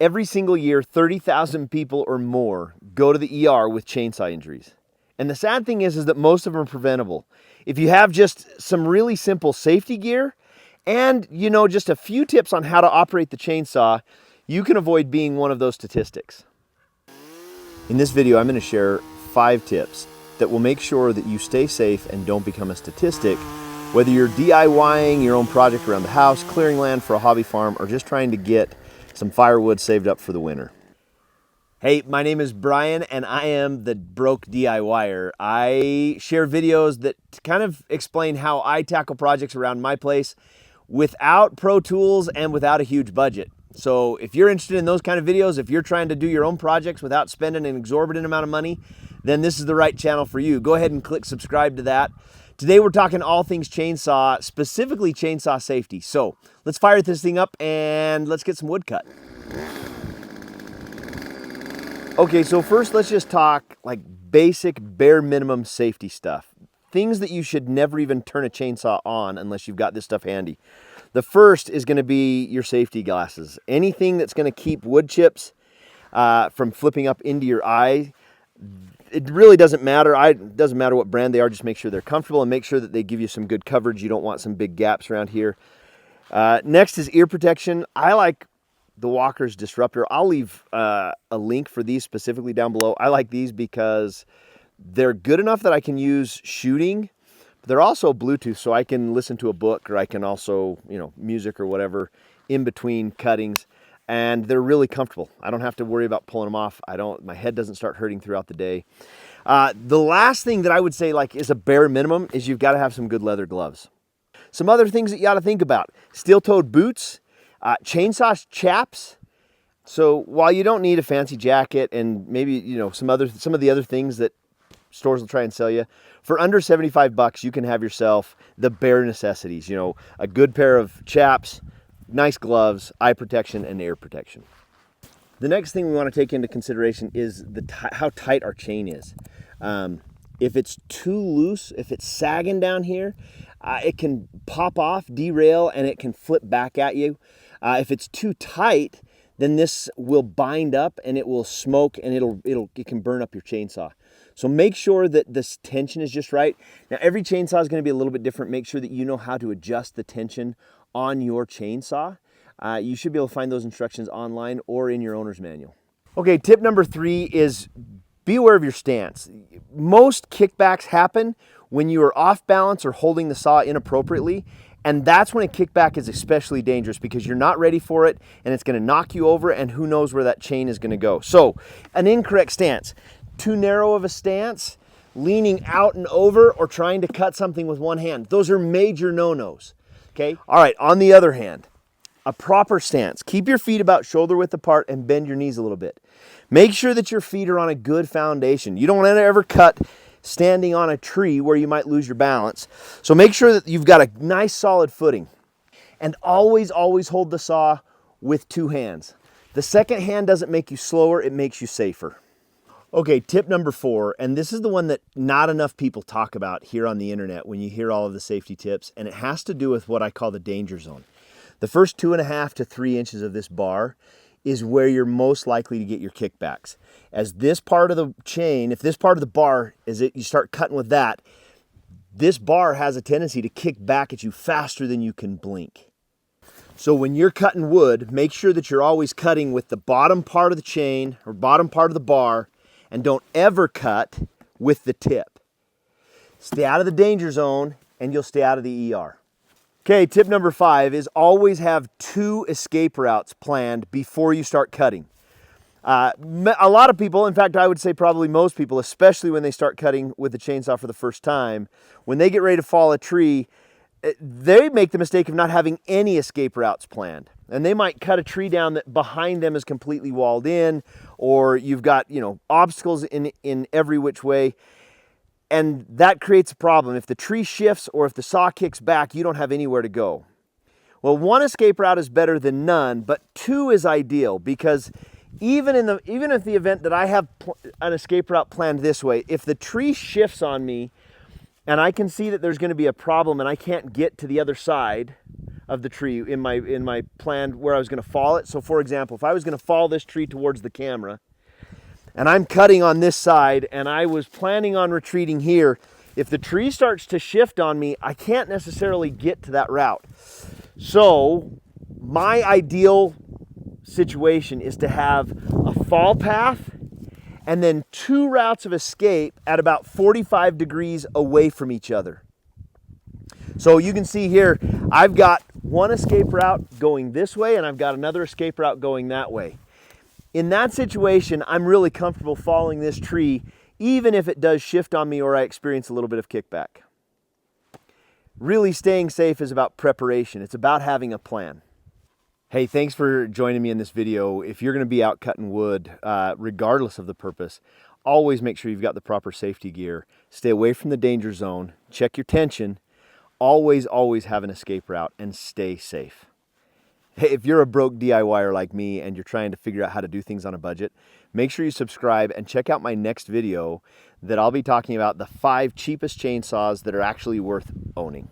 Every single year, 30,000 people or more go to the ER with chainsaw injuries. And the sad thing is that most of them are preventable. If you have just some really simple safety gear and, just a few tips on how to operate the chainsaw, you can avoid being one of those statistics. In this video, I'm going to share 5 tips that will make sure that you stay safe and don't become a statistic, whether you're DIYing your own project around the house, clearing land for a hobby farm, or just trying to get some firewood saved up for the winter. Hey, my name is Brian and I am the Broke DIYer. I share videos that kind of explain how I tackle projects around my place without pro tools and without a huge budget. So if you're interested in those kind of videos, if you're trying to do your own projects without spending an exorbitant amount of money, then this is the right channel for you. Go ahead and click subscribe to that. Today we're talking all things chainsaw, specifically chainsaw safety. So let's fire this thing up and let's get some wood cut. Okay, so first let's just talk like basic bare minimum safety stuff. Things that you should never even turn a chainsaw on unless you've got this stuff handy. The first is going to be your safety glasses. Anything that's going to keep wood chips from flipping up into your eye. It really doesn't matter. It doesn't matter what brand they are. Just make sure they're comfortable and make sure that they give you some good coverage. You don't want some big gaps around here. Next is ear protection. I like the Walker's Disruptor. I'll leave a link for these specifically down below. I like these because they're good enough that I can use shooting. But they're also Bluetooth, so I can listen to a book, or I can also, music or whatever in between cuttings. And they're really comfortable. I don't have to worry about pulling them off. My head doesn't start hurting throughout the day. The last thing that I would say is a bare minimum is you've got to have some good leather gloves. Some other things that you got to think about: steel-toed boots, chainsaw chaps. So while you don't need a fancy jacket and maybe some of the other things that stores will try and sell you, for under $75 you can have yourself the bare necessities. A good pair of chaps, nice gloves, eye protection, and ear protection. The next thing we want to take into consideration is how tight our chain is. If it's too loose, if it's sagging down here, it can pop off, derail, and it can flip back at you. If it's too tight, then this will bind up and it will smoke and it can burn up your chainsaw. So make sure that this tension is just right. Now every chainsaw is going to be a little bit different. Make sure that you know how to adjust the tension on your chainsaw. You should be able to find those instructions online or in your owner's manual. Okay, tip number 3 is be aware of your stance. Most kickbacks happen when you are off balance or holding the saw inappropriately, and that's when a kickback is especially dangerous because you're not ready for it and it's going to knock you over, and who knows where that chain is going to go. So an incorrect stance, too narrow of a stance, leaning out and over, or trying to cut something with one hand. Those are major no-nos. Okay. All right. On the other hand, a proper stance. Keep your feet about shoulder width apart and bend your knees a little bit. Make sure that your feet are on a good foundation. You don't want to ever cut standing on a tree where you might lose your balance. So make sure that you've got a nice solid footing. And always, always hold the saw with 2 hands. The second hand doesn't make you slower, it makes you safer. Okay, tip number 4, and this is the one that not enough people talk about here on the internet when you hear all of the safety tips, and it has to do with what I call the danger zone. The first 2.5 to 3 inches of this bar is where you're most likely to get your kickbacks. As this part of the chain, if this part of the bar you start cutting with that, this bar has a tendency to kick back at you faster than you can blink. So when you're cutting wood, make sure that you're always cutting with the bottom part of the chain or bottom part of the bar, and don't ever cut with the tip. Stay out of the danger zone and you'll stay out of the ER. Okay, tip number 5 is always have 2 escape routes planned before you start cutting. A lot of people, in fact, I would say probably most people, especially when they start cutting with the chainsaw for the first time, when they get ready to fall a tree, they make the mistake of not having any escape routes planned. And they might cut a tree down that behind them is completely walled in, or you've got, obstacles in every which way. And that creates a problem. If the tree shifts or if the saw kicks back, you don't have anywhere to go. Well, 1 escape route is better than none, but 2 is ideal, because even if the event that I have an escape route planned this way, if the tree shifts on me and I can see that there's going to be a problem and I can't get to the other side, of the tree in my plan where I was going to fall it. So for example, if I was going to fall this tree towards the camera and I'm cutting on this side and I was planning on retreating here, if the tree starts to shift on me, I can't necessarily get to that route. So my ideal situation is to have a fall path and then 2 routes of escape at about 45 degrees away from each other. So you can see here, I've got one escape route going this way and I've got another escape route going that way. In that situation, I'm really comfortable following this tree, even if it does shift on me or I experience a little bit of kickback. Really staying safe is about preparation. It's about having a plan. Hey, thanks for joining me in this video. If you're going to be out cutting wood, regardless of the purpose, always make sure you've got the proper safety gear. Stay away from the danger zone. Check your tension. Always have an escape route and stay safe. Hey, if you're a broke DIYer like me and you're trying to figure out how to do things on a budget, make sure you subscribe and check out my next video that I'll be talking about the 5 cheapest chainsaws that are actually worth owning.